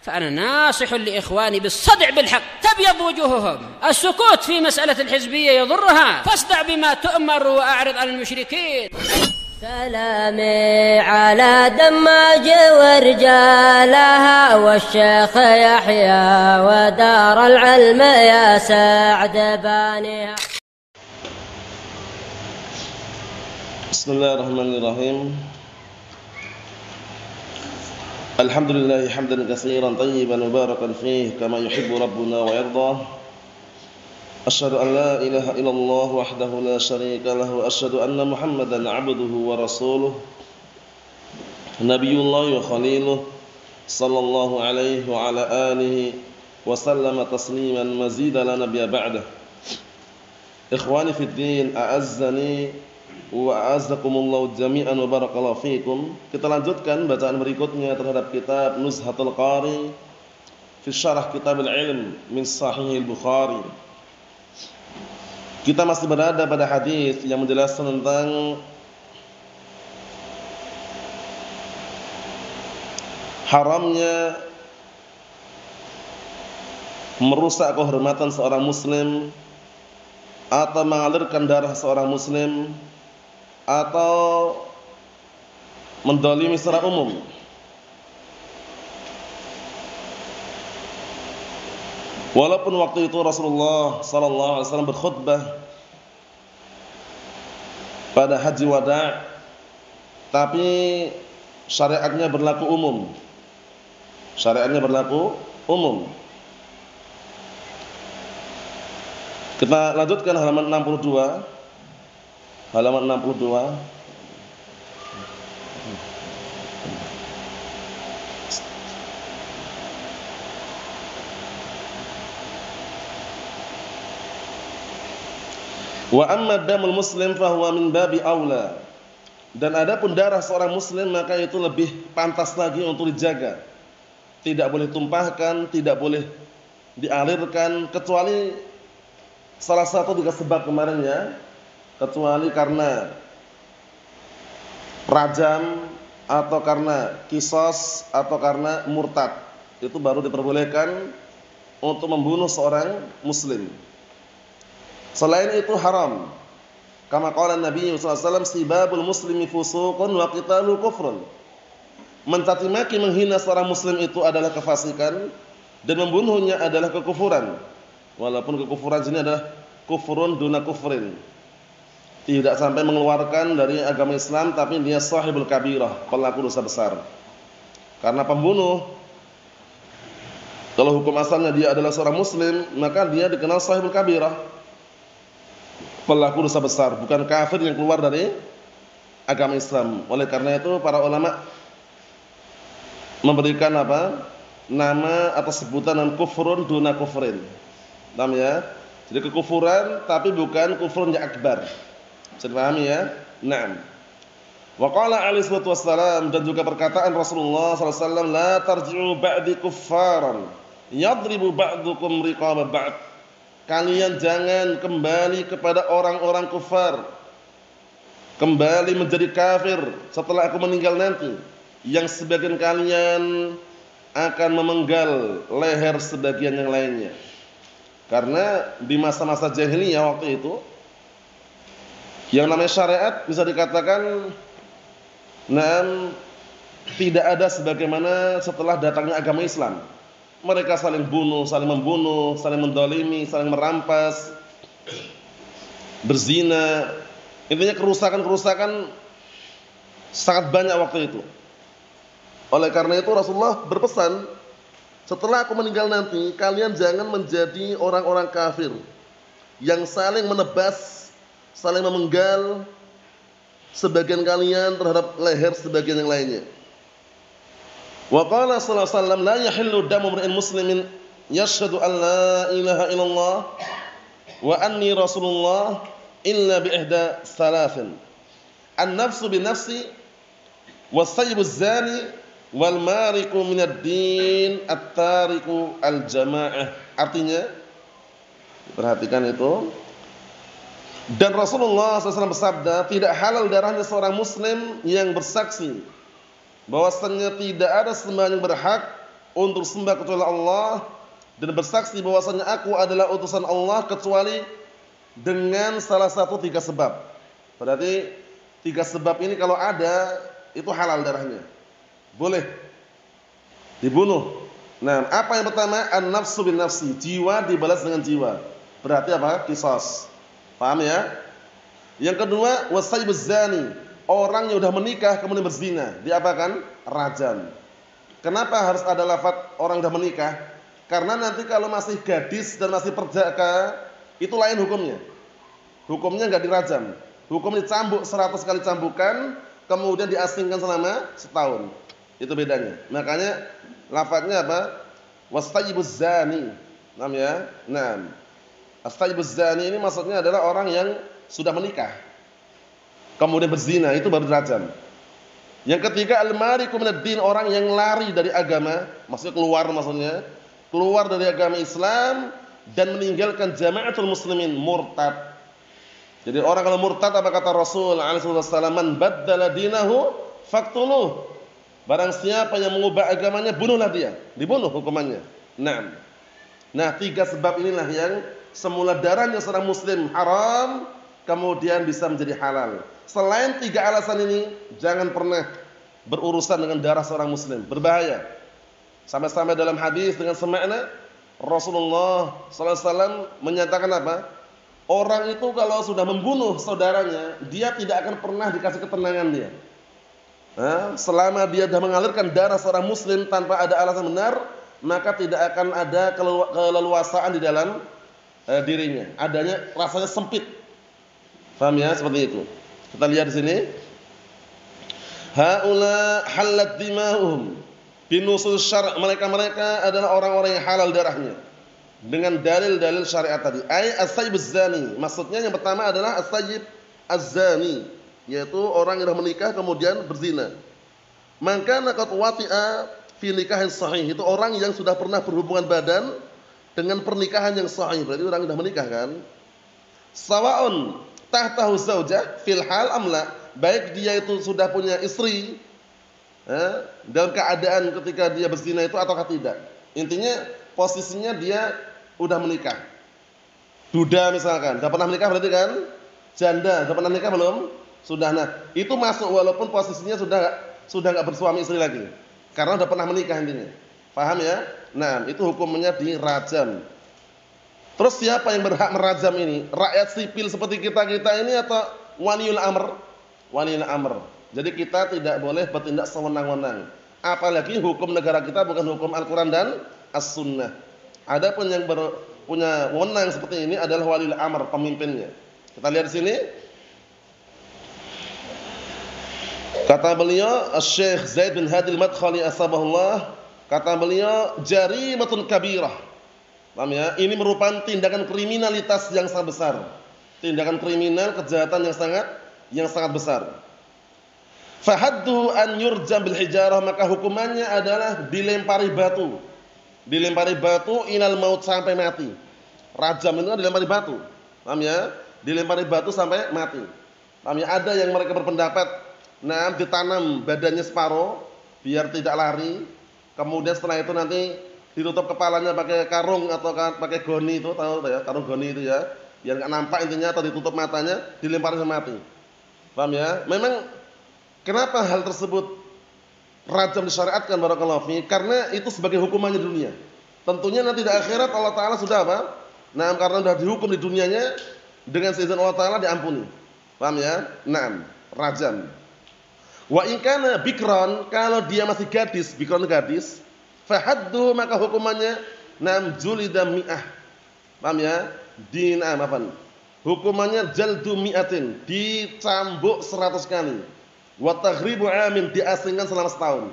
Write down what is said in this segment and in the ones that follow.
فأنا ناصح لإخواني بالصدع بالحق تبيض وجوههم. السكوت في مسألة الحزبية يضرها، فاصدع بما تؤمر وأعرض عن المشركين. سلامي على دماج ورجالها والشيخ يحيى ودار العلم يا سعد بانيها. بسم الله الرحمن الرحيم. الحمد لله حمدا كثيرا طيبا مباركا فيه كما يحب ربنا ويرضى. أشهد أن لا إله إلا الله وحده لا شريك له وأشهد أن محمدا عبده ورسوله نبي الله وخليله صلى الله عليه وعلى آله وسلم تسليما مزيدا لا نبي بعده. إخواني في الدين أعزني wa a'azzakumullahu jami'an wa barakallahu fikum. Kita lanjutkan bacaan berikutnya terhadap kitab Nuzhatul Qari fi syarah kitab al-ilm min Sahih al-Bukhari. Kita masih berada pada hadis yang menjelaskan tentang haramnya merusak kehormatan seorang muslim atau mengalirkan darah seorang muslim atau mendolimi secara umum. Walaupun waktu itu Rasulullah sallallahu alaihi wasallam berkhutbah pada haji wada', tapi syariatnya berlaku umum. Syariatnya berlaku umum. Kita lanjutkan halaman 62. Halaman 62. Wa amma damul muslim fahuwa min babi aula. Dan adapun darah seorang muslim maka itu lebih pantas lagi untuk dijaga. Tidak boleh tumpahkan, tidak boleh dialirkan kecuali salah satu tiga sebab kemarin ya. Kecuali karena rajam atau karena qisas atau karena murtad, itu baru diperbolehkan untuk membunuh seorang muslim. Selain itu haram. Kama qala Nabi sallallahu alaihi wasallam sibabul muslimi fusuqun wa qitaluhu kufrun. Mencaci maki menghina seorang muslim itu adalah kefasikan dan membunuhnya adalah kekufuran. Walaupun kekufuran sini adalah kufrun duna kufrin. Tidak sampai mengeluarkan dari agama Islam, tapi dia sahibul kabirah, pelaku dosa besar. Karena pembunuh, kalau hukum asalnya dia adalah seorang muslim, maka dia dikenal sahibul kabirah, pelaku dosa besar, bukan kafir yang keluar dari agama Islam. Oleh karena itu para ulama memberikan nama atau sebutan dengan kufrun duna kufrin. Paham ya? Jadi kekufuran tapi bukan kufrun yang akbar. Bisa dipahami ya? Naam. Wa qala alaihi salatu wassalam, dan juga perkataan Rasulullah sallallahu alaihi wasallam, la tarji'u ba'di kuffaran yadribu ba'dukum riqaba ba'd. Kalian jangan kembali kepada orang-orang kufar, kembali menjadi kafir setelah aku meninggal nanti, yang sebagian kalian akan memenggal leher sebagian yang lainnya. Karena di masa-masa jahiliyah waktu itu yang namanya syariat bisa dikatakan tidak ada sebagaimana setelah datangnya agama Islam. Mereka saling bunuh, saling membunuh, saling mendolimi, saling merampas, berzina. Intinya kerusakan-kerusakan sangat banyak waktu itu. Oleh karena itu Rasulullah berpesan, setelah aku meninggal nanti kalian jangan menjadi orang-orang kafir yang saling menebas, saling memenggal sebagian kalian terhadap leher sebagian yang lainnya. Wa qala sallallahu alaihi wasallam la yahillu damu imri'in muslimin yashhadu an la ilaha illallah wa anni rasulullah illa bi ihda thalathin. An-nafsu bin nafsi was-sayyibu zani wal mariku minad din at-tariku al-jamaah. Artinya perhatikan itu. Dan Rasulullah SAW bersabda, tidak halal darahnya seorang muslim yang bersaksi bahwasannya tidak ada sembahan yang berhak untuk sembah kecuali Allah dan bersaksi bahwasanya aku adalah utusan Allah kecuali dengan salah satu 3 sebab. Berarti 3 sebab ini kalau ada itu halal darahnya. Boleh dibunuh. Nah, apa yang pertama? An-nafsu bin nafsi, jiwa dibalas dengan jiwa. Berarti apa? Qisas. Paham ya? Yang kedua, wasaybuz zani, orang yang sudah menikah kemudian berzina, diapakan? Rajam. Kenapa harus ada lafaz orang sudah menikah? Karena nanti kalau masih gadis dan masih perjaka, itu lain hukumnya. Hukumnya enggak dirajam. Hukum dicambuk 100 kali cambukan, kemudian diasingkan selama setahun. Itu bedanya. Makanya lafaznya apa? Wasaybuz zani. Namanya? Naam. As-sayyibuz zani ini maksudnya adalah orang yang sudah menikah kemudian berzina, itu baru dirajam. Yang ketiga, al-mariku minad din, orang yang lari dari agama, maksudnya keluar dari agama Islam dan meninggalkan jamaatul muslimin, murtad. Jadi orang kalau murtad, apa kata Rasul alaihi wasallam, man baddala dinahu faqtuluh. Barang siapa yang mengubah agamanya, bunuhlah dia, dibunuh hukumannya. Nah, 3 sebab inilah yang semula darahnya seorang muslim haram, kemudian bisa menjadi halal. Selain 3 alasan ini, jangan pernah berurusan dengan darah seorang muslim, berbahaya. Sampai-sampai dalam hadis dengan semakna, Rasulullah SAW menyatakan apa? Orang itu kalau sudah membunuh saudaranya, dia tidak akan pernah dikasih ketenangan dia. Selama dia sudah mengalirkan darah seorang muslim tanpa ada alasan benar, maka tidak akan ada keleluasaan di dalam dirinya. Adanya rasanya sempit. Paham ya? Seperti itu. Kita lihat di sini. Haula halat dima'uhum binusul syara'. Mereka adalah orang-orang yang halal darahnya dengan dalil-dalil syariat tadi. Ai as-sayyibuz zani. Maksudnya yang pertama adalah as-sayyib az-zani, yaitu orang yang sudah menikah kemudian berzina. Maka qad wati'a fi nikahin sahih, itu orang yang sudah pernah berhubungan badan dengan pernikahan yang sahih, berarti orang yang sudah menikah kan. Sawa'un tahtahu zaujah fil hal amla, baik dia itu sudah punya istri dalam keadaan ketika dia berzina itu ataukah tidak. Intinya posisinya dia udah menikah. Duda misalkan, sudah pernah menikah berarti kan? Janda, sudah pernah menikah belum? Sudah. Nah, itu masuk walaupun posisinya sudah enggak bersuami istri lagi. Karena sudah pernah menikah intinya. Paham ya? Nah, itu hukumnya dirajam. Terus siapa yang berhak merajam ini? Rakyat sipil seperti kita-kita ini atau waliul amr? Waliul amr. Jadi kita tidak boleh bertindak sewenang-wenang. Apalagi hukum negara kita bukan hukum Al-Qur'an dan As-Sunnah. Adapun yang punya wewenang seperti ini adalah waliul amr, pemimpinnya. Kita lihat di sini. Kata beliau, Syekh Zaid bin Hadi al-Madkhali asbahullah, kata beliau, jarimatun kabirah. Paham ya? Ini merupakan tindakan kriminalitas yang sangat besar. Tindakan kriminal, kejahatan yang sangat besar. Fahaddu an yurjam bil hijarah, maka hukumannya adalah dilempari batu. Dilempari batu ilal maut, sampai mati. Rajam itu kan dilempari batu. Paham ya? Dilempari batu sampai mati. Paham ya? Ada yang mereka berpendapat, nah, ditanam badannya separuh biar tidak lari. Kemudian setelah itu nanti ditutup kepalanya pakai karung atau pakai goni itu, tahu ya, karung goni itu ya, biar enggak nampak intinya, atau ditutup matanya, dilempari sampai mati. Paham ya? Memang kenapa hal tersebut rajam disyariatkan barakallahu fi? Karena itu sebagai hukumannya di dunia. Tentunya nanti di akhirat Allah Taala sudah apa? Nah, karena sudah dihukum di dunianya, dengan seizin Allah Taala diampuni. Paham ya? Naam, rajam. Wa in kana bikran, kalau dia masih gadis, bikran gadis, fahaddu, maka hukumannya nam julida mi'ah. Paham ya? Hukumannya jaldu mi'atin, dicambuk 100 kali. Wa taghribu amin, diasingkan selama setahun.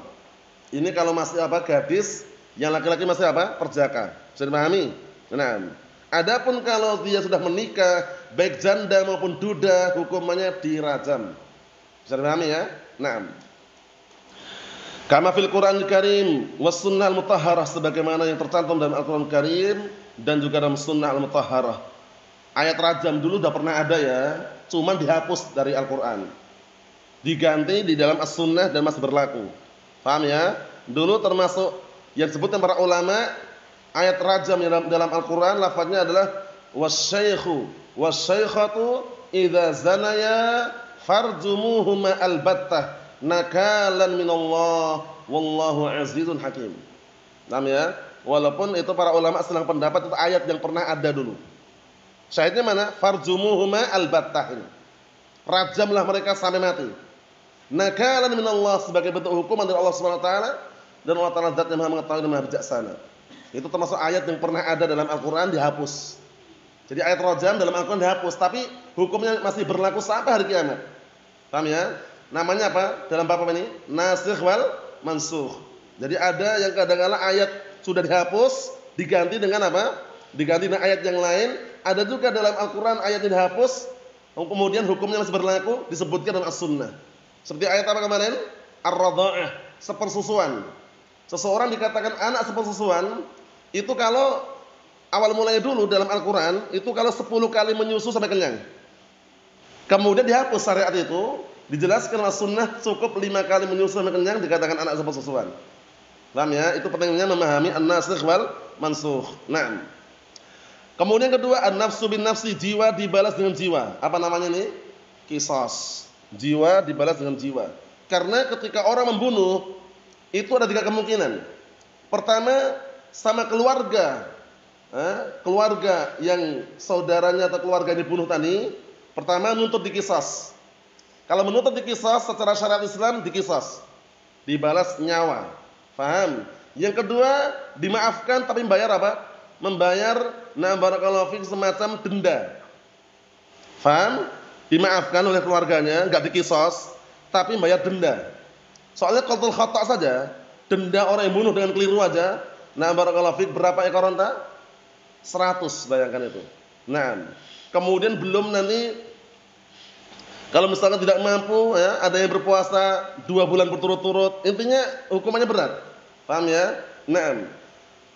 Ini kalau masih apa? Gadis, yang laki-laki masih apa? Perjaka. Bisa dipahami? Nah, adapun kalau dia sudah menikah, baik janda maupun duda, hukumannya dirajam. Bisa dipahami ya? Naam. Kama fil Qur'anil Karim was sunnah al-mutahharah, sebagaimana yang tercantum dalam Al-Qur'an Karim dan juga dalam sunnah al-mutahharah. Ayat rajam dulu sudah pernah ada ya, cuman dihapus dari Al-Qur'an. Diganti di dalam As-Sunnah dan masih berlaku. Paham ya? Dulu termasuk Yang disebutkan para ulama, ayat rajam yang dalam Al-Qur'an lafaznya adalah wasyaikhu wasyaikhatu idza zanaya farjumuhuma albattah nakalan minallah wallahu azizun hakim. Paham ya? Walaupun itu para ulama sedang pendapat itu ayat yang pernah ada dulu. Syahidnya mana? Farjumuhuma albattah ini. Rajamlah mereka sampai mati. Nakalan minallah, sebagai bentuk hukuman dari Allah Subhanahu wa taala, dan Allah Taala zat yang Maha mengetahui dan Maha bijaksana. Itu termasuk ayat yang pernah ada dalam Al-Qur'an dihapus. Jadi ayat rajam dalam Al-Qur'an dihapus, tapi hukumnya masih berlaku sampai hari kiamat. Paham ya? Namanya apa? Dalam bab ini nasikh wal mansukh. Jadi ada yang kadang-kala ayat sudah dihapus diganti dengan apa? Diganti dengan ayat yang lain. Ada juga dalam Al-Qur'an ayat yang dihapus kemudian hukumnya masih berlaku, disebutkan dalam As-Sunnah. Seperti ayat apa kemarin? Ar-radha'ah, sepersusuan. Seseorang dikatakan anak sepersusuan itu kalau awal mulanya dulu dalam Al-Qur'an itu kalau 10 kali menyusu sampai kenyang. Kemudian dihapus syariat itu, dijelaskan dalam Sunnah cukup 5 kali menyusu sampai kenyang dikatakan anak sepersusuan. Paham ya? Itu pentingnya memahami an-nasikh wal mansukh. Naam. Kemudian kedua, an-nafsu bin nafsi, jiwa dibalas dengan jiwa. Apa namanya ini? Qisas. Jiwa dibalas dengan jiwa. Karena ketika orang membunuh itu ada 3 kemungkinan. Pertama, sama keluarga. Keluarga yang saudaranya atau keluarga yang dibunuh tadi, pertama nuntut dikisas. Kalau menuntut dikisas secara syariat Islam dikisas. Dibalas nyawa. Paham? Yang kedua, dimaafkan tapi membayar apa? Membayar barakallahu fiik semacam denda. Paham? Dimaafkan oleh keluarganya, enggak dikisas, tapi membayar denda. Soalnya qatlul khata' saja, denda orang yang bunuh dengan keliru aja, barakallahu fiik berapa ekor unta? 100, bayangkan itu. Nah, kemudian belum nanti kalau misalkan tidak mampu ya, ada yang berpuasa 2 bulan berturut-turut, intinya hukumannya berat. Paham ya? Nah,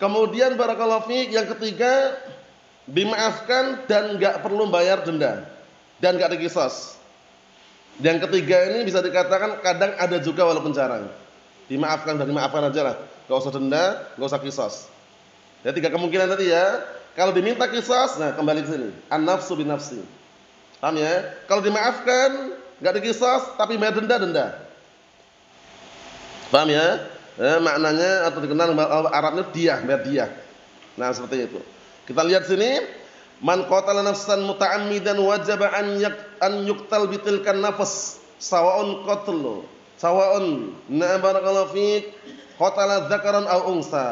kemudian barakallahu fiik yang ketiga dimaafkan dan enggak perlu bayar denda dan enggak dikisas. Yang ketiga ini bisa dikatakan kadang ada juga walaupun jarang. Dimaafkan dan dimaafkan aja lah. Enggak usah denda, enggak usah kisas. Ya 3 kemungkinan tadi ya. Kalau diminta kisas, nah kembali ke sini. An-nafsu bin nafsi. Paham ya? Kalau dimaafkan, enggak dikisas tapi bayar denda. Paham ya? Maknanya atau dikenal Arabnya diyah, bayar diyah. Nah, seperti itu. Kita lihat sini, man qatala nafsan muta'ammidan wajaba an yuqtal bitilkan nafs sawa'un qatlu sawa'un barakallahu fiik qatala dzakaran aw unsa.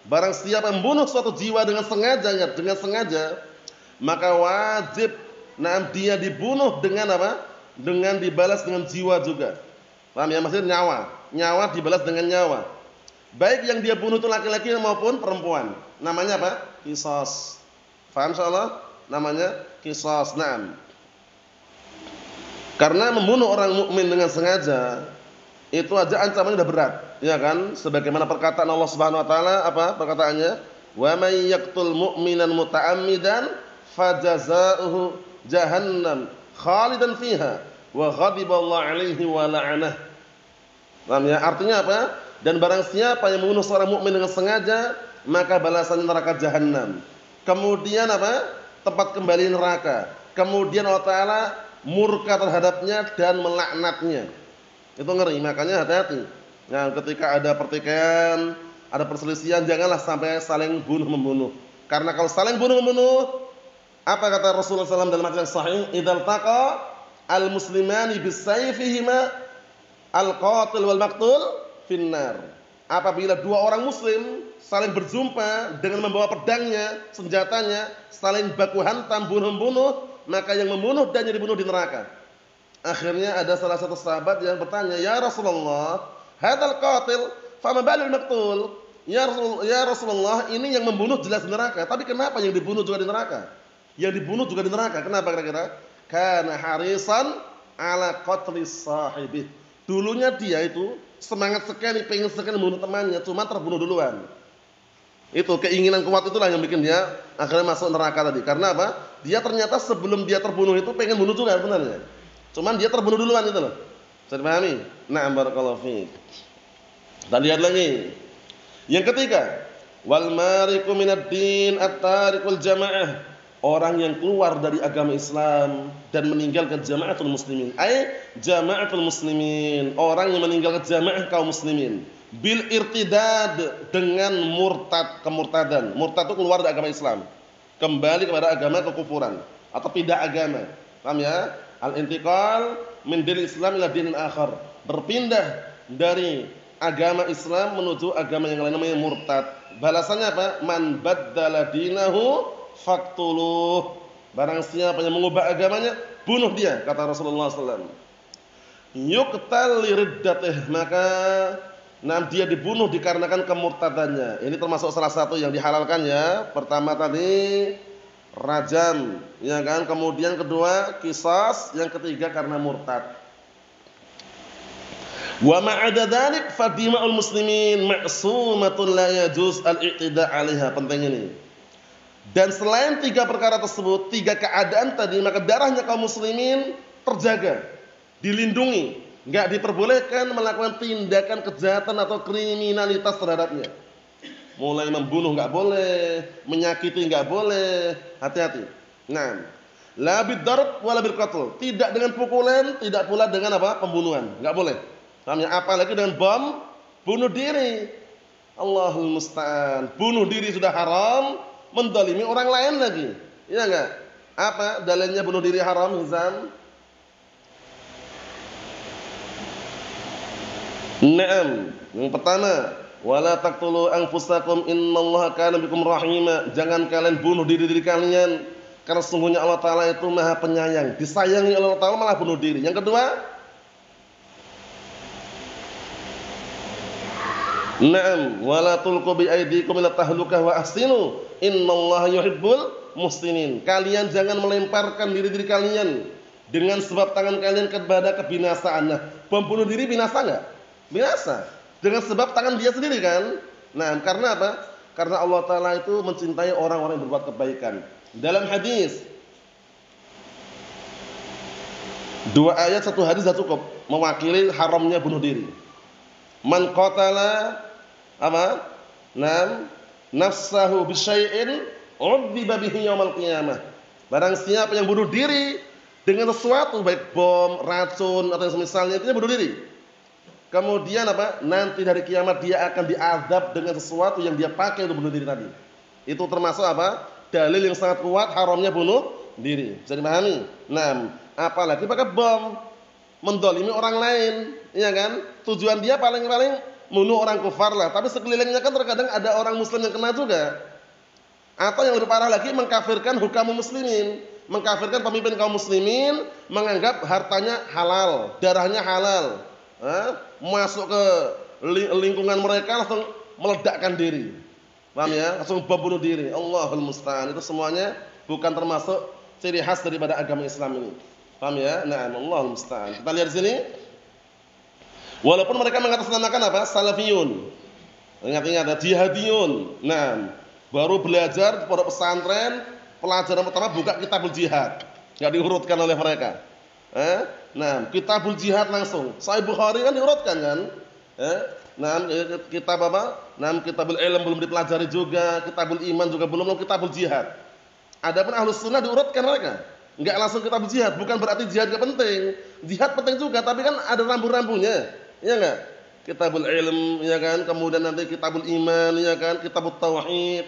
Barang siapa membunuh suatu jiwa dengan sengaja, maka wajib dia dibunuh dengan apa? Dengan dibalas dengan jiwa juga. Paham ya? Maksudnya nyawa dibalas dengan nyawa. Baik yang dia bunuh itu laki-laki maupun perempuan. Namanya apa? Qisas. Paham insyaallah? Namanya qisas. Naam. Karena membunuh orang mukmin dengan sengaja itu aja ancamannya sudah berat, ya kan? Sebagaimana perkataan Allah Subhanahu wa taala, apa perkataannya? Wa may yaqtul mu'minan muta'ammidan fajazaohu jahannam khalidan fiha wa ghadiballahu alaihi wa la'anah. Paham ya? Artinya apa? Dan barang siapa yang membunuh seorang mukmin dengan sengaja, maka balasannya neraka jahanam. Kemudian apa? Tempat kembali neraka. Kemudian Allah Ta'ala murka terhadapnya dan melaknatnya. Itu ngeri, makanya hati-hati. Nah, ketika ada pertikaian, ada perselisihan, janganlah sampai saling bunuh-membunuh. Karena kalau saling bunuh-membunuh, apa kata Rasulullah SAW dalam hadis yang sahih? Idzal taqa al-muslimani bisayfihima al-qatil wal maqtul finnar. Apabila 2 orang muslim saling berjumpa dengan membawa pedangnya, senjatanya, saling baku hantam, bunuh-bunuh, maka yang membunuh dan yang dibunuh di neraka. Akhirnya ada salah satu sahabat yang bertanya, "Ya Rasulullah, hadzal qatil, fama balul maqtul?" Ya Rasulullah, ini yang membunuh jelas di neraka, tapi kenapa yang dibunuh juga di neraka? Yang dibunuh juga di neraka. Kenapa kira-kira? Karena harisan ala qatli sahibih. Dulunya dia itu semangat sekali, pengen sekali membunuh temannya, cuma terbunuh duluan. Itu keinginan kuat itulah yang bikin dia akhirnya masuk neraka tadi. Karena apa? Dia ternyata sebelum dia terbunuh itu pengen bunuh juga sebenarnya. Cuman dia terbunuh duluan itu loh. Bisa dipahami? Na'am barakallahu fiik. Kita lihat lagi. Yang ketiga, wal mariku minad din at-tariqul jamaah, orang yang keluar dari agama Islam dan meninggalkan jamaatul muslimin. Jamaatul muslimin, orang yang meninggalkan jamaah kaum muslimin. Bil irtidad, dengan murtad, kemurtadan. Murtad itu keluar dari agama Islam, kembali kepada agama kekufuran atau pindah agama. Paham ya? Al-intiqal min dinil Islam ila dinin akhar, berpindah dari agama Islam menuju agama yang lain, namanya murtad. Balasannya apa? Man baddala dinahu faqtuluh. Barang siapa yang mengubah agamanya, bunuh dia, kata Rasulullah SAW. Yuqtal liriddatih, maka dia dibunuh dikarenakan kemurtadannya. Ini termasuk salah satu yang dihalalkan ya. Pertama tadi rajam, ya kan? Kemudian kedua qisas, yang ketiga karena murtad. Wa ma'ada dzalik fadima'ul muslimin ma'sumatun la yajuz al-i'tida' 'alaiha. Penting ini. Dan selain tiga perkara tersebut, tiga keadaan tadi, maka darahnya kaum muslimin terjaga, dilindungi, enggak diperbolehkan melakukan tindakan kejahatan atau kriminalitas terhadapnya. Mulai membunuh enggak boleh, menyakiti enggak boleh, hati-hati. Nah, la bid-darb wala bil qatl, tidak dengan pukulan, tidak pula dengan apa? Pembunuhan, enggak boleh. Paham ya? Apalagi dengan bom bunuh diri. Allahul musta'an. Bunuh diri sudah haram, mendalimi orang lain lagi. Iya enggak? Apa dalilnya bunuh diri haram, Hizam? Naam. Yang pertama, wala taqtulu anfusakum innallaha kana bikum rahima. Jangan kalian bunuh diri kalian, karena sesungguhnya Allah Ta'ala itu Maha Penyayang. Disayangi oleh Allah Ta'ala malah bunuh diri. Yang kedua, na'am, wala tulqu bi aydikum ila tahlukah wa ahsinu innallaha yuhibbul muhsinin. Kalian jangan melemparkan diri kalian dengan sebab tangan kalian kepada kebinasaan. Nah, pembunuh diri binasa enggak? Binasa. Dengan sebab tangan dia sendiri kan? Nah, karena apa? Karena Allah Ta'ala itu mencintai orang-orang yang berbuat kebaikan. Dalam hadis, 2 ayat 1 hadis sudah cukup mewakili haramnya bunuh diri. Man qatala apa? Nafsahu bisyai'in udziba bihi yaumil qiyamah. Barang siapa yang bunuh diri dengan sesuatu, baik bom, racun atau semisalnya, itu bunuh diri. Kemudian apa? Nanti dari kiamat dia akan diazab dengan sesuatu yang dia pakai untuk bunuh diri tadi. Itu termasuk apa? Dalil yang sangat kuat haramnya bunuh diri. Bisa dipahami? Nah, apalagi pakai bom, mendolimi orang lain, iya kan? Tujuan dia paling-paling bunuh orang kufar lah. Tapi sekelilingnya kan terkadang ada orang muslim yang kena juga. Atau yang lebih parah lagi, mengkafirkan hukum muslimin, mengkafirkan pemimpin kaum muslimin, menganggap hartanya halal, darahnya halal, masuk ke lingkungan mereka langsung meledakkan diri. Paham ya? Langsung bom bunuh diri. Allahul musta'an. Itu semuanya bukan termasuk ciri khas daripada agama Islam ini. Paham ya? Nah, Allahul musta'an. Kita lihat di sini. Walaupun mereka mengatasnamakan apa? Salafiyun. Ingat-ingat, jihadiyun. Nah, baru belajar pada pesantren, pelajaran pertama buka kitabul jihad. Enggak diurutkan oleh mereka. Nah, kitabul jihad langsung. Sahih Bukhari kan diurutkan kan? Nah, kitab apa? Nah, kitabul ilm belum dipelajari juga, kitabul iman juga belum, kitabul jihad. Adapun ahlus sunnah diurutkan mereka. Enggak langsung kitabul jihad, bukan berarti jihad enggak penting. Jihad penting juga, tapi kan ada rambu-rambunya. Iya enggak? Kitabul ilm, ya kan? Kemudian nanti kitabul iman, ya kan? Kitabut tauhid.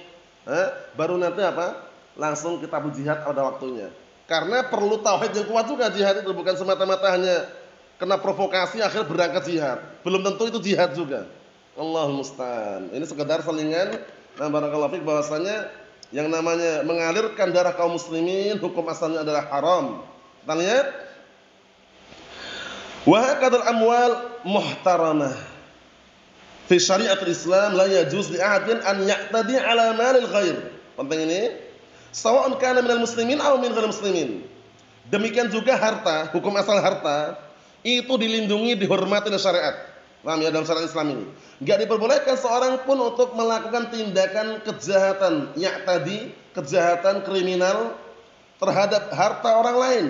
Baru nanti apa? Langsung kitabul jihad pada waktunya. Karena perlu tauhid yang kuat juga jihad itu, bukan semata-mata hanya kena provokasi akhir berangkat jihad. Belum tentu itu jihad juga. Allahul musta'an. Ini sekedar selingan. Nah, barakallahu fiik, bahwasanya yang namanya mengalirkan darah kaum muslimin hukum asalnya adalah haram. Kita lihat. Wa hakadzal amwal muhtaramah. Fi syariatul Islam la yajuz li ahadin an ya'tadi 'ala malil ghair. Penting ini. Sawa'un kana minal muslimin aw min ghairil muslimin. Demikian juga harta, hukum asal harta itu dilindungi, dihormati oleh syariat. Paham ya, dalam syariat Islam ini? Enggak diperbolehkan seorang pun untuk melakukan tindakan kejahatan, ya'tadi, kejahatan kriminal terhadap harta orang lain.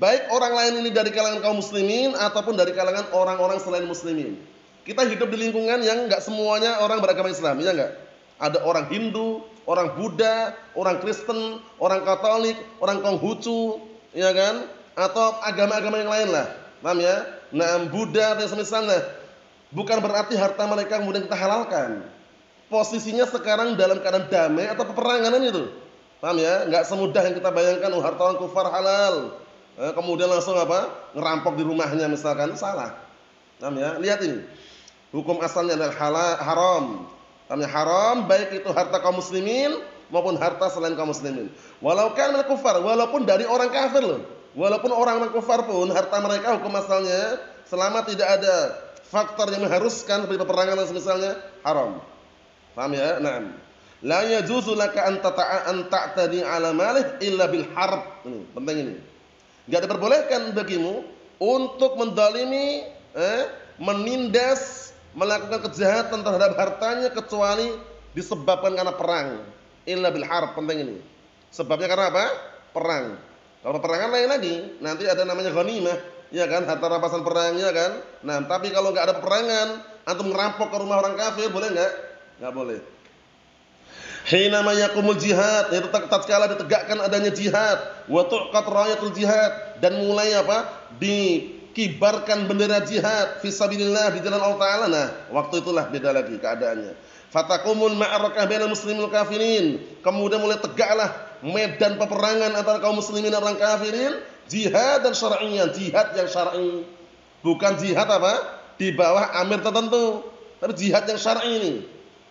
Baik orang lain ini dari kalangan kaum muslimin ataupun dari kalangan orang-orang selain muslimin. Kita hidup di lingkungan yang enggak semuanya orang beragama Islam, ya enggak? Ada orang Hindu, orang Buddha, orang Kristen, orang Katolik, orang Konghucu, ya kan? Atau agama-agama yang lain lah. Paham ya? Nah, Buddha dan semisalnya. Bukan berarti harta mereka kemudian kita halalkan. Posisinya sekarang dalam keadaan damai atau peperangan itu. Paham ya? Enggak semudah yang kita bayangkan, harta orang kufar halal. Kemudian langsung apa? Ngerampok di rumahnya misalkan, salah. Paham ya? Lihat ini. Hukum asalnya adalah haram. Paham ya? Haram baik itu harta kaum muslimin maupun harta selain kaum muslimin. Walau kan minal kufar, walaupun dari orang kafir loh. Walaupun orang kufar pun harta mereka hukum asalnya selama tidak ada faktor yang mengharuskan seperti peperangan dan semisalnya haram. Paham ya? Naam. La yajuzu laka an ta'tadi 'ala malih illa bil harb. Ini penting ini. Enggak diperbolehkan bagimu untuk mendalimi, menindas, melakukan kejahatan terhadap hartanya kecuali disebabkan karena perang. Illa bil harb, penting ini. Sebabnya karena apa? Perang. Kalau peperangan lain lagi, nanti ada namanya ghanimah, ya kan? Harta rampasan perang, ya kan? Nah, tapi kalau enggak ada peperangan, antum ngerampok ke rumah orang kafir, boleh enggak? Enggak boleh. Hina ma yaqumul jihad, yaitu tatkala ditegakkan adanya jihad, wa tuqat rayatul jihad, dan mulai apa? Dikibarkan bendera jihad fi sabilillah di jalan Allah Taala. Nah, waktu itulah beda lagi keadaannya. Fatakumul ma'arakah bainal muslimin wal kafirin. Kemudian mulai tegaklah medan peperangan antara kaum muslimin dan orang kafirin, jihad dan syar'iyyah, jihad yang syar'i. Bukan jihad apa? Di bawah amir tertentu, tapi jihad yang syar'i ini.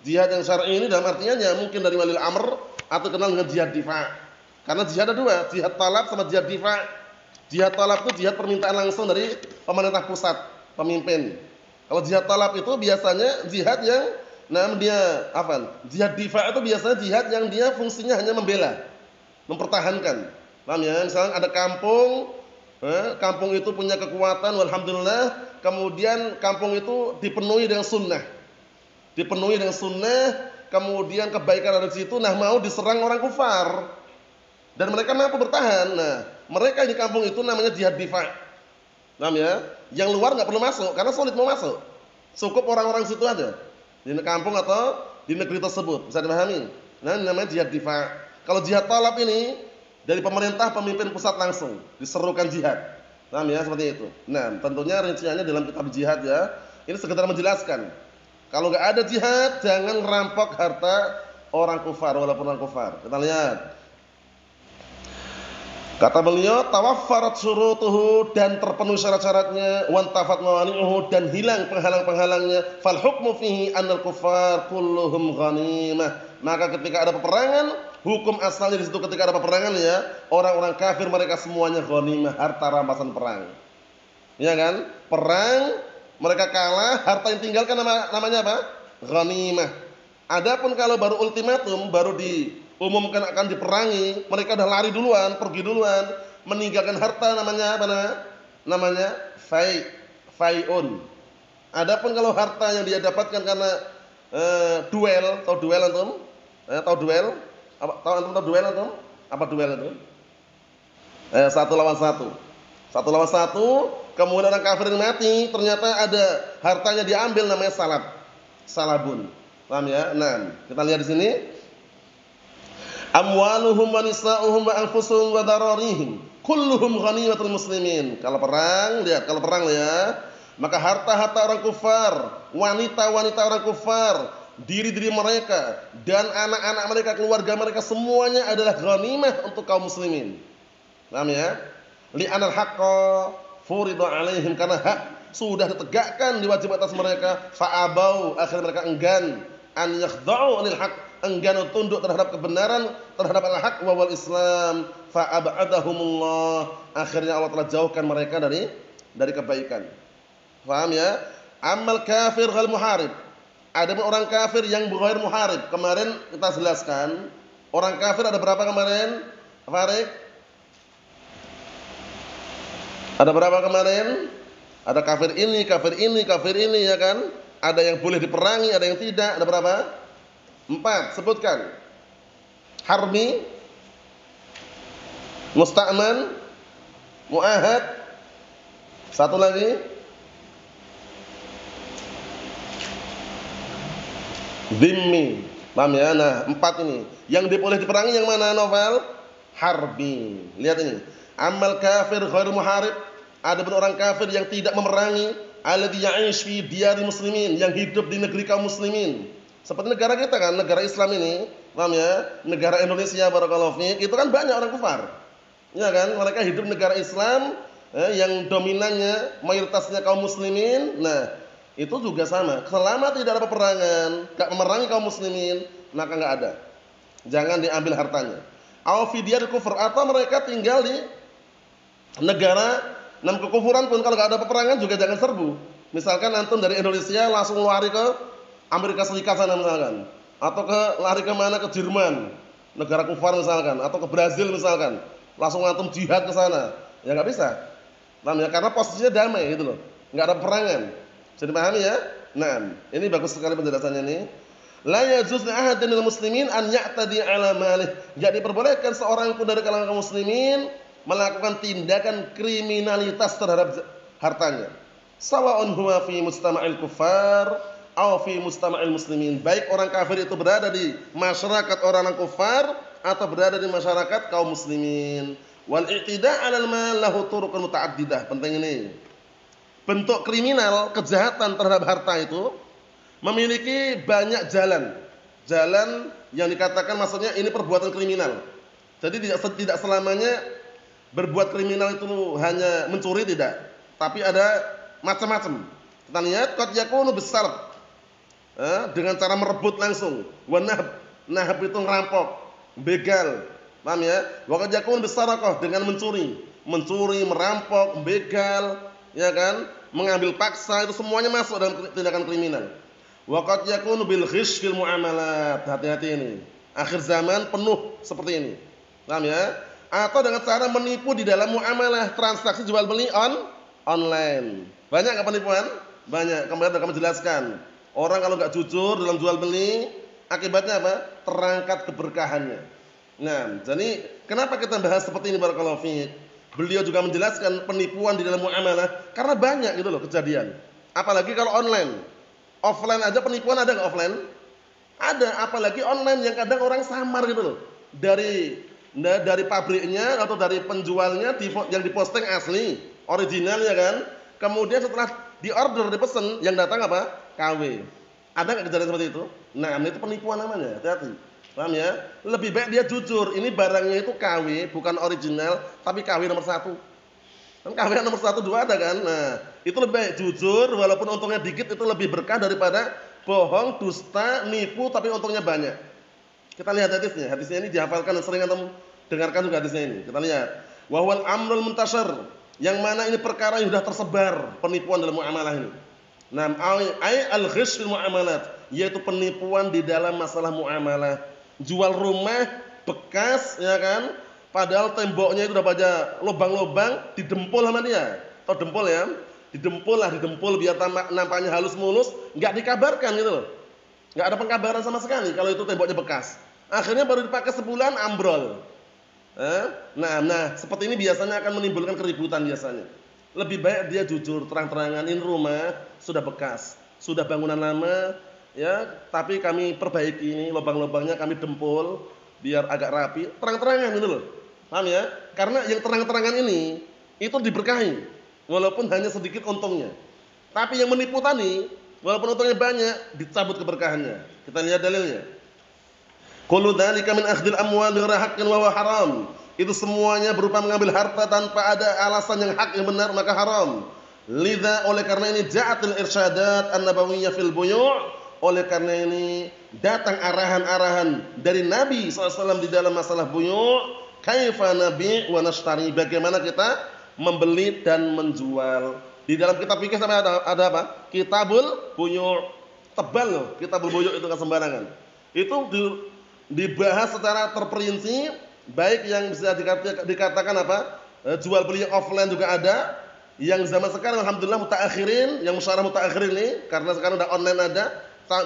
Jihad yang syar'i ini dalam artinya ya mungkin dari walil amr atau kenal dengan jihad difa'. Karena jihad ada dua, jihad talab sama jihad difa'. Jihad talab itu jihad permintaan langsung dari pemerintah pusat, pemimpin. Kalau jihad talab itu biasanya jihad yang jihad difa' itu biasanya jihad yang dia fungsinya hanya membela, mempertahankan. Paham ya? Misalnya ada kampung, kampung itu punya kekuatan, walhamdulillah, kemudian kampung itu dipenuhi dengan sunnah. Dipenuhi dengan sunnah, kemudian kebaikan ada di situ, nah mau diserang orang kufar. Dan mereka mampu bertahan. Nah, mereka di kampung itu namanya jihad difa'. Paham ya? Yang luar enggak perlu masuk karena sulit mau masuk. Cukup orang-orang situ aja. Di kampung atau di negeri tersebut, bisa dipahami. Nah, ini namanya jihad difa'. Kalau jihad talab ini dari pemerintah pemimpin pusat langsung diserukan jihad. Paham ya, seperti itu. Nah, tentunya rinciannya dalam kitab jihad ya. Ini sekedar menjelaskan. Kalau enggak ada jihad, jangan rampok harta orang kufar walaupun orang kufar. Kita lihat. Kata beliau, tawaffarat syurutuhu, dan terpenuhi syarat-syaratnya, wantafat mawani'uhu, dan hilang penghalang-penghalangnya, fal hukmu fihi annal kuffar kulluhum ghanimah. Maka ketika ada peperangan, hukum asalnya di situ ketika ada peperangan ya, orang-orang kafir mereka semuanya ghanimah, harta rampasan perang. Ya kan? Perang, mereka kalah, harta yang tinggalkan namanya apa? Ghanimah. Adapun kalau baru ultimatum, baru diumumkan akan diperangi, mereka udah lari duluan, pergi duluan, meninggalkan harta, namanya apa namanya? Fai'un. Adapun kalau harta yang dia dapatkan karena duel, tahu duel antum? Tahu duel? Tahu duel antum? Apa duel itu? Satu lawan satu. Satu lawan satu, kemudian orang kafir yang mati, ternyata ada hartanya diambil, namanya salabun. Paham ya? Nah, kita lihat di sini. Amwaluhum wa nisa'uhum wa anfusuhum wa dararihim kulluhum ghanimatul muslimin. Kalau perang, lihat, kalau perang ya, maka harta-harta orang kufar, wanita-wanita orang kufar, diri-diri mereka dan anak-anak mereka, keluarga mereka semuanya adalah ghanimah untuk kaum muslimin. Paham ya? Li'anal haqqa furida 'alaihim, karena hak sudah ditegakkan, diwajibkan atas mereka, fa'abau, akhirnya mereka enggan an yakhda'u anil haqq, enggan tunduk terhadap kebenaran, terhadap al-haq wal Islam, fa'ab'adahumullah, akhirnya Allah telah jauhkan mereka dari kebaikan. Paham ya? Amal kafir ghal muharib, ada orang kafir yang ghair muharib. Kemarin kita jelaskan, orang kafir ada berapa kemarin? Farid? Ada berapa kemarin? Ada kafir ini, kafir ini, kafir ini, ya kan? Ada yang boleh diperangi, ada yang tidak. Ada berapa? 4, sebutkan. Harbi, musta'man, mu'ahad. Satu lagi. Dhimmi. Paham ya? Nah, 4 ini. Yang boleh diperangi yang mana, Novel? Harbi. Lihat ini. Amal kafir ghair muharib. Ada pun orang kafir yang tidak memerangi, alladzi ya'ish fi diyari muslimin, yang hidup di negeri kaum muslimin. Seperti negara kita kan, negara Islam ini, paham ya? Negara Indonesia barakallahu fiik, itu kan banyak orang kafir. Ya kan? Mereka hidup negara Islam yang dominannya mayoritasnya kaum muslimin. Nah, itu juga sama. Selama tidak ada peperangan, enggak memerangi kaum muslimin, maka enggak ada. Jangan diambil hartanya. Aw fi diyar kufur, atau mereka tinggal di negara kekufuran pun, kalau enggak ada peperangan juga jangan serbu. Misalkan antum dari Indonesia langsung lari ke Amerika Serikat sana misalkan, atau lari ke mana, ke Jerman, negara kufar misalkan, atau ke Brazil misalkan. Langsung antum jihad ke sana. Ya enggak bisa. Paham ya? Karena posisinya damai gitu loh. Enggak ada peperangan. Bisa dipahami ya? Nah, ini bagus sekali penjelasannya ini. La yajuz li ahadin minal muslimin an ya'tadi 'ala malih. Enggak diperbolehkan seorang pun dari kalangan kaum muslimin melakukan tindakan kriminalitas terhadap hartanya. Sawa'un huwa fi mustama'il kuffar aw fi mustama'il muslimin. Baik orang kafir itu berada di masyarakat orang kafir atau berada di masyarakat kaum muslimin. Wal i'tida' 'alal mal lahu turuqun muta'addidah. Penting ini. Bentuk kriminal, kejahatan terhadap harta itu memiliki banyak jalan. Jalan yang dikatakan maksudnya ini perbuatan kriminal. Jadi tidak selamanya berbuat kriminal itu hanya mencuri, tidak. Tapi ada macam-macam. Kita lihat qad yakunu bisarq. Dengan cara merebut langsung. Wa nahab itu ngerampok, begal. Paham ya? Wa qad yakunu bisarqah, dengan mencuri. Mencuri, merampok, begal, ya kan? Mengambil paksa, itu semuanya masuk dalam tindakan kriminal. Wa qad yakunu bil ghish fil muamalat. Hati-hati ini. Akhir zaman penuh seperti ini. Paham ya? Atau dengan cara menipu di dalam muamalah, transaksi jual beli online. Banyak enggak penipuan? Banyak. Kemarin kami jelaskan. Orang kalau enggak jujur dalam jual beli, akibatnya apa? Terangkat keberkahannya. Nah, jadi kenapa kita bahas seperti ini barakallahu fiik? Beliau juga menjelaskan penipuan di dalam muamalah karena banyak gitu loh kejadian. Apalagi kalau online. Offline aja penipuan ada enggak offline? Ada, apalagi online yang kadang orang samar gitu loh. Dari pabriknya atau dari penjualnya yang diposting asli, original ya kan. Kemudian setelah diorder, dipesan, yang datang apa? KW. Ada enggak kejadian seperti itu? Nah, itu penipuan namanya. Hati-hati. Paham ya? Lebih baik dia jujur, ini barangnya itu KW, bukan original, tapi KW nomor 1. Kan KW nomor 1, 2 ada kan? Nah, itu lebih baik jujur walaupun untungnya dikit, itu lebih berkah daripada bohong, dusta, nipu tapi untungnya banyak. Kita lihat hadisnya. Hadisnya ini dihafalkan dan sering antum dengarkan juga hadisnya ini. Kita lihat. Wa huwal amrul muntashar, yang mana ini perkara yang sudah tersebar penipuan dalam muamalah ini. Nam ai al-ghish fil muamalat, yaitu penipuan di dalam masalah muamalah. Jual rumah bekas ya kan? Padahal temboknya itu udah banyak lubang-lubang, didempul sama dia. Tahu dempul ya? Didempul biar nampaknya halus mulus, enggak dikabarkan gitu loh. Enggak ada pengkabaran sama sekali kalau itu temboknya bekas. Akhirnya baru dipakai sebulan ambrol. Nah, seperti ini biasanya akan menimbulkan keributan biasanya. Lebih baik dia jujur, terang-terangan, ini rumah sudah bekas, sudah bangunan lama, ya, tapi kami perbaiki ini lubang-lubangnya, kami dempul biar agak rapi, terang-terangan gitu loh. Paham ya? Karena yang terang-terangan ini itu diberkahi walaupun hanya sedikit untungnya. Tapi yang menipu tadi walaupun untungnya banyak, dicabut keberkahannya. Kita lihat dalilnya. Kullu dzalika min akhdil amwal bighairi haqqin wa huwa haram. Itu semuanya berupa mengambil harta tanpa ada alasan yang hak yang benar, maka haram. Lidza, oleh karena ini ja'atul irsyadat an-nabawiyyah fil buyu'. Oleh karena ini datang arahan-arahan dari Nabi SAW di dalam masalah buyu'. Kaifa nabi' wa nashtari, bagaimana kita membeli dan menjual. Di dalam kitab fikih sampai ada apa? Kitabul buyu'. Tebal loh, kitabul buyu' itu enggak sembarangan. Itu dibahas secara terperinci, baik yang bisa dikatakan apa? Jual beli offline juga ada. Yang zaman sekarang alhamdulillah mutaakhirin, yang musyarah mutaakhirin ini karena sekarang udah online ada,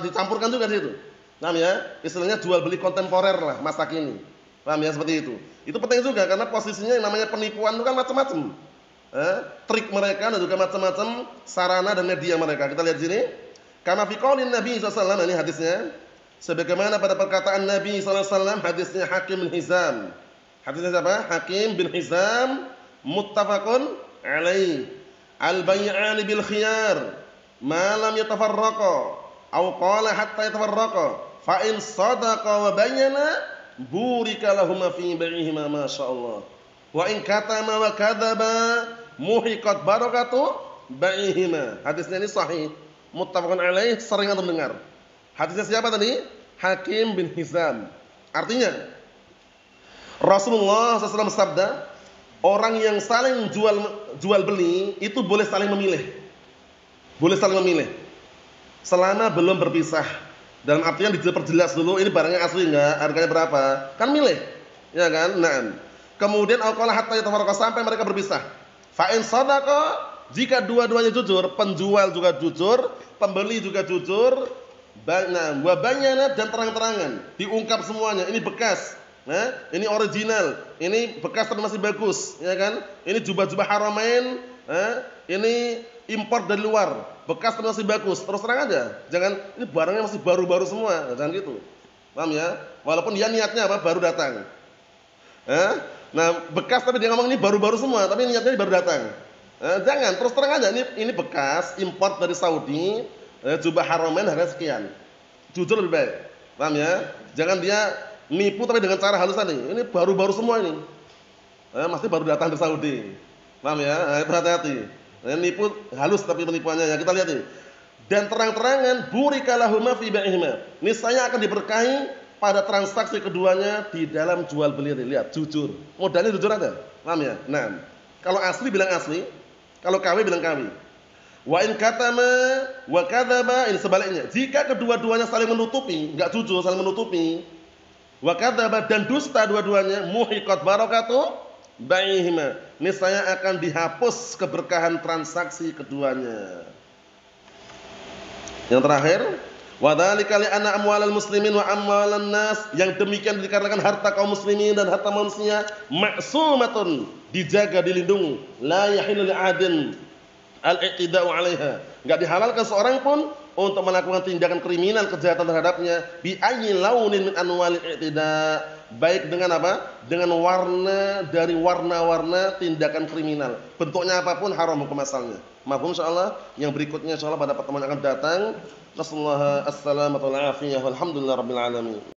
dicampurkan juga di situ. Paham ya? Istilahnya jual beli kontemporer lah masa kini. Paham ya, seperti itu. Itu penting juga karena posisinya yang namanya penipuan itu kan macam-macam. Trik mereka dan juga macam-macam sarana dan media mereka. Kita lihat sini. Karena fi qaulin Nabi sallallahu alaihi wasallam, ini hadisnya. sebagaimana pada perkataan Nabi sallallahu alaihi wasallam, hadisnya Hakim bin Hizam. Hadisnya siapa? Hakim bin Hizam, muttafaqun alaih. Al-bay'ani bil khiyar ma lam yatafarraqa aw qala hatta yatafarraqa fa in sadaqa wa bayyana burika lahum fi bai'ihima masyaallah wa in katama wa kadzaba muhiqat barakatu bai'ihima. Hadisnya ini sahih, muttafaqun alaih, sering antum dengar. Hadisnya siapa tadi? Hakim bin Hizam. Artinya Rasulullah SAW sabda, orang yang saling jual beli itu boleh saling memilih. Boleh saling memilih. Selama belum berpisah. Dalam artian diperjelas dulu ini barangnya asli enggak, harganya berapa. Kan milih. Ya kan? Nah. Kemudian aqala hatta yatafarraqa, sampai mereka berpisah. Fa in sadaqa, jika dua-duanya jujur, penjual juga jujur, pembeli juga jujur, wa bayyana, dan terang-terangan, diungkap semuanya, ini bekas. Nah, ini original, ini bekas tapi masih bagus, ya kan? Ini jubah-jubah Haramain, ini impor dari luar, bekas tapi masih bagus. Terus terang aja, jangan ini barangnya masih baru-baru semua, jangan gitu. Paham ya? Walaupun dia niatnya apa? Baru datang. Nah, bekas tapi dia ngomong ini baru-baru semua, tapi niatnya baru datang. Jangan, terus terang aja, ini bekas impor dari Saudi, jubah Haramain harga sekian. Jujur lebih baik. Paham ya? Jangan dia nipu tapi dengan cara halus tadi. Ini baru-baru semua ini. Masih baru datang dari Saudi. Paham ya? Nah, itu hati-hati. Nipu halus tapi penipuannya ya. Kita lihat ini. Dan terang-terangan burika lahuma fi bai'ihima. Niscaya akan diberkahi pada transaksi keduanya di dalam jual beli. Lihat, jujur. Modalnya jujur aja. Paham ya? Nah, kalau asli bilang asli, kalau KW bilang KW. Wa in katama wa kadzaba, ini sebaliknya. Jika kedua-duanya saling menutupi, enggak jujur, saling menutupi, wa kadzaba, dan dusta dua-duanya, muhiqat barakatu bai'ihima, niscaya akan dihapus keberkahan transaksi keduanya. Yang terakhir, wa dzalika li anna amwalal muslimin wa amwalan nas, yang demikian dikarenakan harta kaum muslimin dan harta manusia ma'sumatun, dijaga, dilindungi, la yahillu li'adin al-i'tida'u 'alaiha, enggak dihalalkan seorang pun untuk melakukan tindakan kriminal, kejahatan terhadapnya, bi ayyi launin min anwalil i'tida', baik dengan apa? Dengan warna dari warna-warna tindakan kriminal. Bentuknya apapun haram hukum asalnya. Mafhum insyaallah? Yang berikutnya insyaallah pada pertemuan akan datang. Nasallahu as-salamata wal afiyah walhamdulillahirabbil alamin.